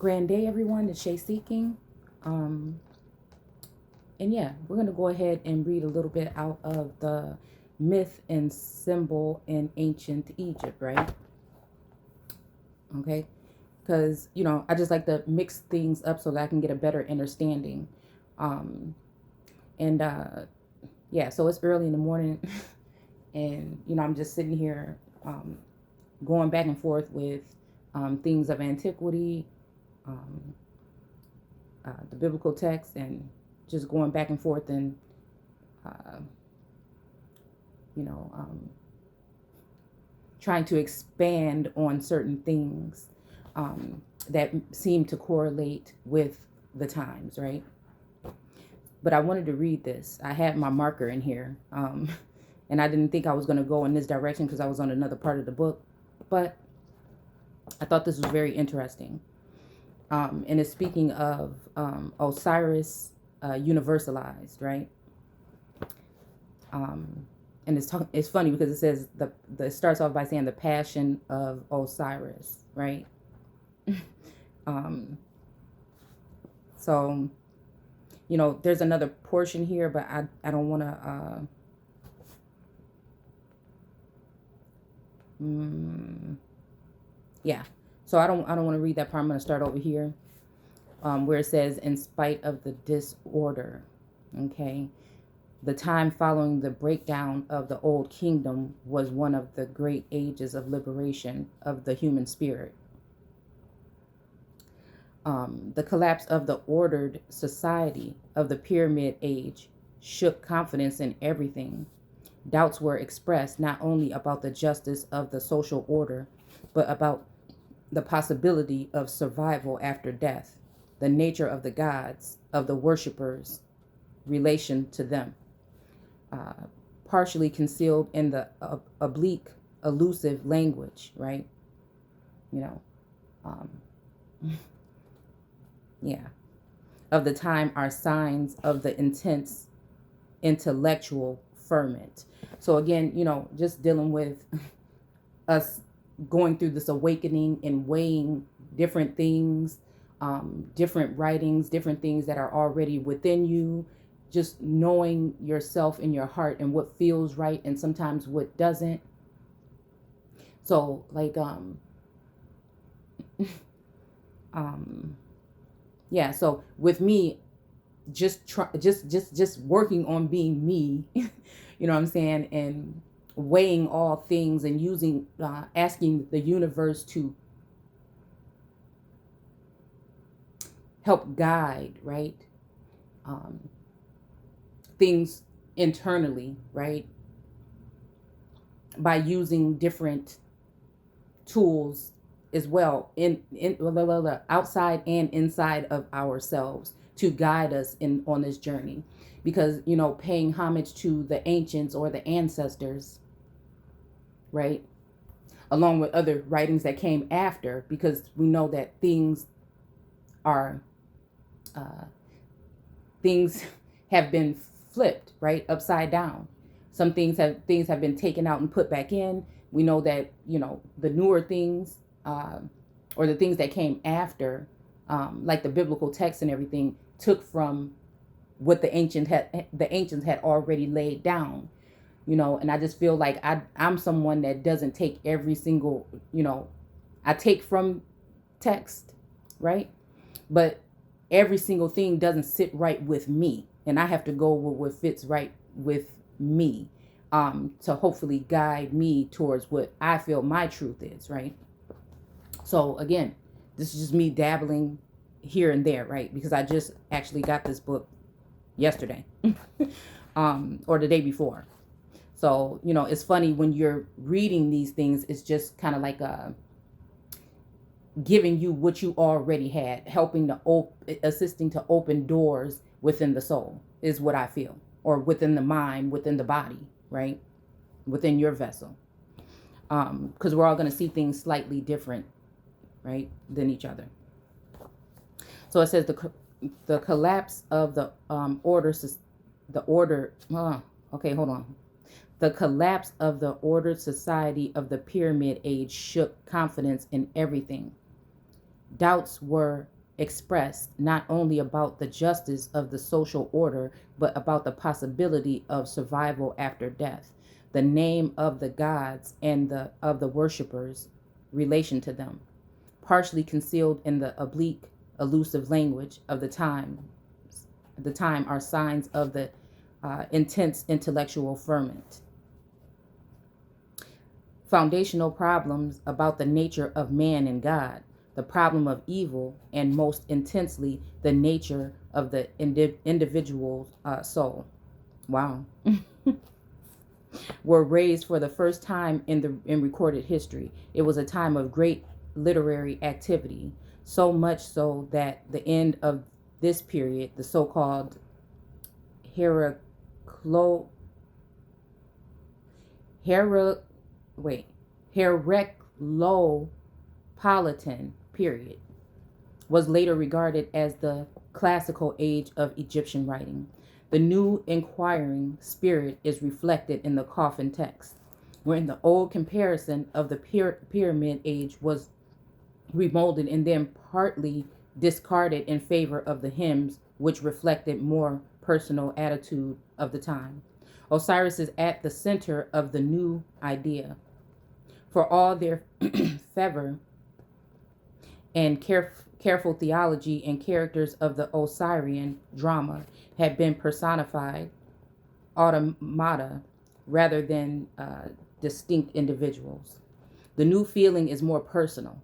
Grand day, everyone. It's Shay Seeking. And yeah, we're going to go ahead and read a little bit out of the myth and symbol in ancient Egypt, right? Okay. Because, I just like to mix things up so that I can get a better understanding. Um, and yeah, so it's early in the morning and, I'm just sitting here going back and forth with things of antiquity, um, the biblical text, and just going back and forth and, uh, you know, um, trying to expand on certain things that seem to correlate with the times, right? But I wanted to read this. I had my marker in here, and I didn't think I was going to go in this direction because I was on another part of the book, but I thought this was very interesting. And it's speaking of Osiris Universalized, right? And it's funny because it says it starts off by saying the passion of Osiris, right? So, there's another portion here, but I don't want to. Yeah. So I don't want to read that part. I'm going to start over here, where it says, "In spite of the disorder," okay. The time following the breakdown of the old kingdom was one of the great ages of liberation of the human spirit. The collapse of the ordered society of the pyramid age shook confidence in everything. Doubts were expressed not only about the justice of the social order, but about the possibility of survival after death, the nature of the gods, of the worshippers' relation to them. Partially concealed in the oblique, elusive language, right? Um, yeah, of the time are signs of the intense intellectual ferment. So again, just dealing with us going through this awakening and weighing different things, different writings, different things that are already within you, just knowing yourself in your heart and what feels right and sometimes what doesn't. So like, yeah, so with me, just working on being me, you know what I'm saying? And weighing all things and using, asking the universe to help guide, right? Things internally, right? By using different tools as well in outside and inside of ourselves to guide us on this journey, because paying homage to the ancients or the ancestors, right, along with other writings that came after, because we know that things are things have been flipped, right, upside down. Some things have been taken out and put back in. We know that the newer things, or the things that came after, like the biblical text and everything, took from what the ancients had already laid down. And I just feel like I'm someone that doesn't take every single, I take from text, right? But every single thing doesn't sit right with me, and I have to go with what fits right with me, to hopefully guide me towards what I feel my truth is, right? So again, this is just me dabbling here and there, right? Because I just actually got this book yesterday, or the day before. So, it's funny when you're reading these things, it's just kind of like giving you what you already had, helping to assisting to open doors within the soul, is what I feel, or within the mind, within the body, right? Within your vessel. Because we're all going to see things slightly different, right, than each other. So it says the collapse of the okay, hold on. The collapse of the ordered society of the pyramid age shook confidence in everything. Doubts were expressed not only about the justice of the social order, but about the possibility of survival after death, the name of the gods and of the worshippers' relation to them, partially concealed in the oblique, elusive language of the time are signs of the intense intellectual ferment. Foundational problems about the nature of man and God, the problem of evil, and most intensely, the nature of the individual soul. Wow. Were raised for the first time in recorded history. It was a time of great literary activity, so much so that the end of this period, the so-called Heraclo Hera wait Heraclopolitan period, was later regarded as the classical age of Egyptian writing. The new inquiring spirit is reflected in the coffin text, wherein the old comparison of the pyramid age was remolded and then partly discarded in favor of the hymns, which reflected more personal attitude of the time. Osiris is at the center of the new idea. For all their fervor and careful theology, and characters of the Osirian drama had been personified automata rather than distinct individuals. The new feeling is more personal.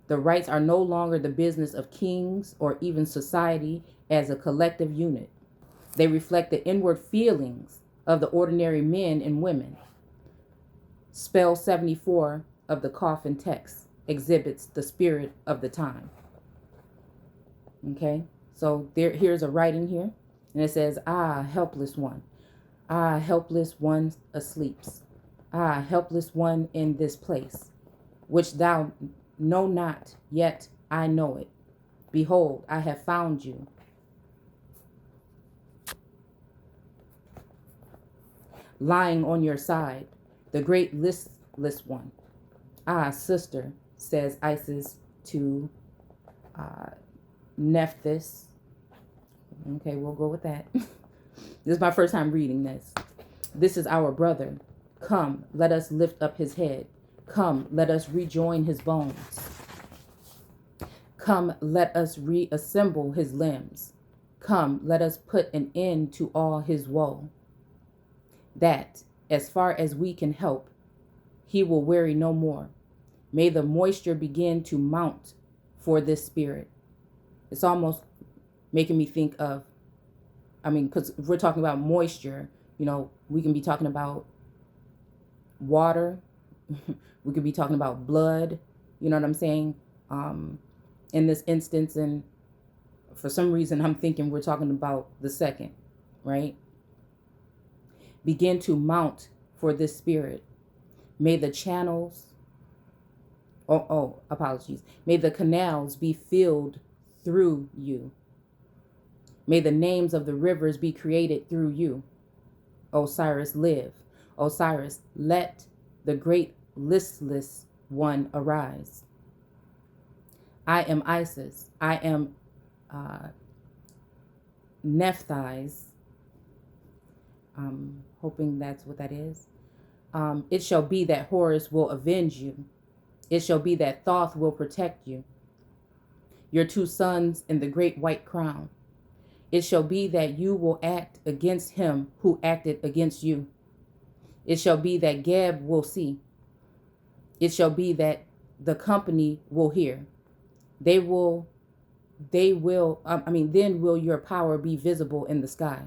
The rites are no longer the business of kings or even society as a collective unit. They reflect the inward feelings of the ordinary men and women. Spell 74 of the coffin text exhibits the spirit of the time. Okay, so here's a writing here, and it says, "Ah, helpless one. Ah, helpless one asleeps. Ah, helpless one in this place, which thou know not, yet I know it. Behold, I have found you. Lying on your side, the great listless one. Ah, sister," says Isis to Nephthys. Okay, we'll go with that. This is my first time reading this. "This is our brother. Come, let us lift up his head. Come, let us rejoin his bones. Come, let us reassemble his limbs. Come, let us put an end to all his woe. That, as far as we can help, he will weary no more. May the moisture begin to mount for this spirit." It's almost making me think of, because if we're talking about moisture, we can be talking about water. We could be talking about blood. You know what I'm saying? In this instance, and for some reason, I'm thinking we're talking about the second, right? Begin to mount for this spirit. May the channels, apologies. May the canals be filled through you. May the names of the rivers be created through you. Osiris, live. Osiris, let the great listless one arise. I am Isis. I am Nephthys. I'm hoping that's what that is. It shall be that Horus will avenge you. It shall be that Thoth will protect you. Your two sons in the great white crown. It shall be that you will act against him who acted against you. It shall be that Geb will see. It shall be that the company will hear. Then will your power be visible in the sky,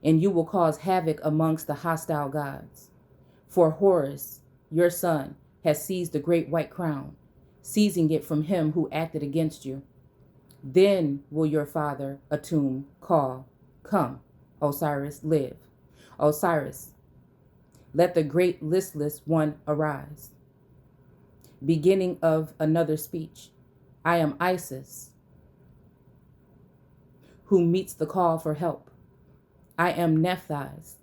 and you will cause havoc amongst the hostile gods. For Horus, your son, has seized the great white crown, seizing it from him who acted against you. Then will your father, Atum, call, come, Osiris, live. Osiris, let the great listless one arise. Beginning of another speech. I am Isis, who meets the call for help. I am Nephthys.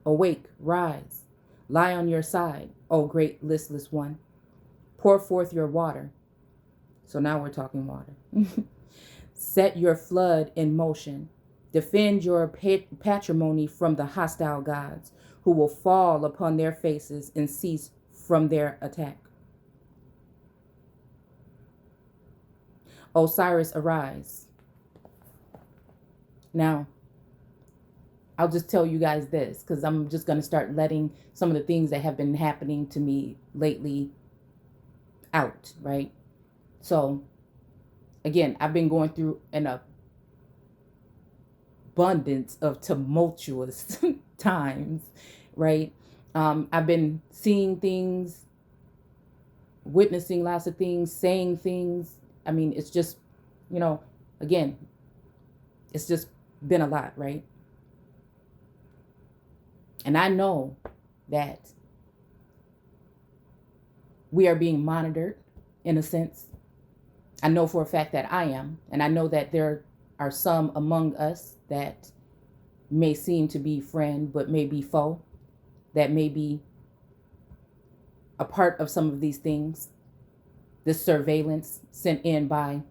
Awake, rise, lie on your side, O great listless one. Pour forth your water. So now we're talking water. Set your flood in motion. Defend your patrimony from the hostile gods, who will fall upon their faces and cease from their attack. Osiris, arise. Now, I'll just tell you guys this, because I'm just going to start letting some of the things that have been happening to me lately out, right? So, again, I've been going through an abundance of tumultuous times, right? I've been seeing things, witnessing lots of things, saying things. I mean, it's just, again, it's just been a lot, right? And I know that we are being monitored in a sense. I know for a fact that I am, and I know that there are some among us that may seem to be friend, but may be foe, that may be a part of some of these things, this surveillance sent in by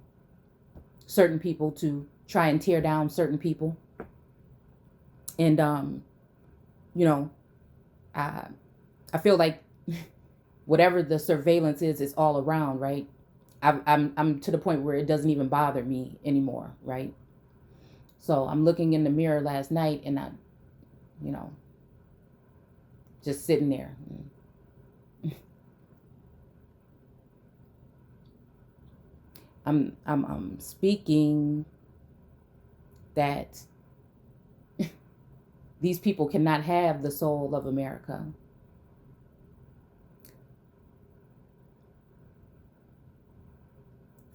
certain people to try and tear down certain people. And, I feel like whatever the surveillance is all around, right? I'm to the point where it doesn't even bother me anymore, right? So I'm looking in the mirror last night and I, just sitting there. I'm speaking that these people cannot have the soul of America.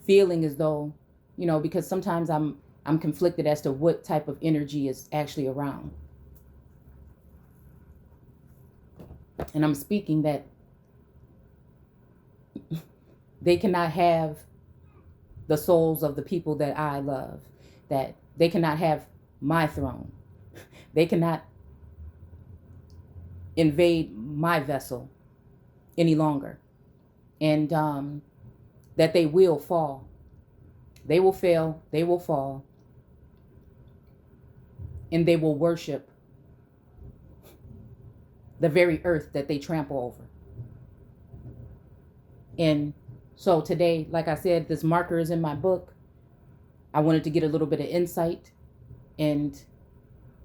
Feeling as though, because sometimes I'm conflicted as to what type of energy is actually around. And I'm speaking that they cannot have the souls of the people that I love, that they cannot have my throne. They cannot invade my vessel any longer. And that they will fall. They will fail. They will fall. And they will worship the very earth that they trample over. And so today, like I said, this marker is in my book. I wanted to get a little bit of insight, and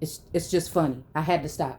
it's just funny. I had to stop.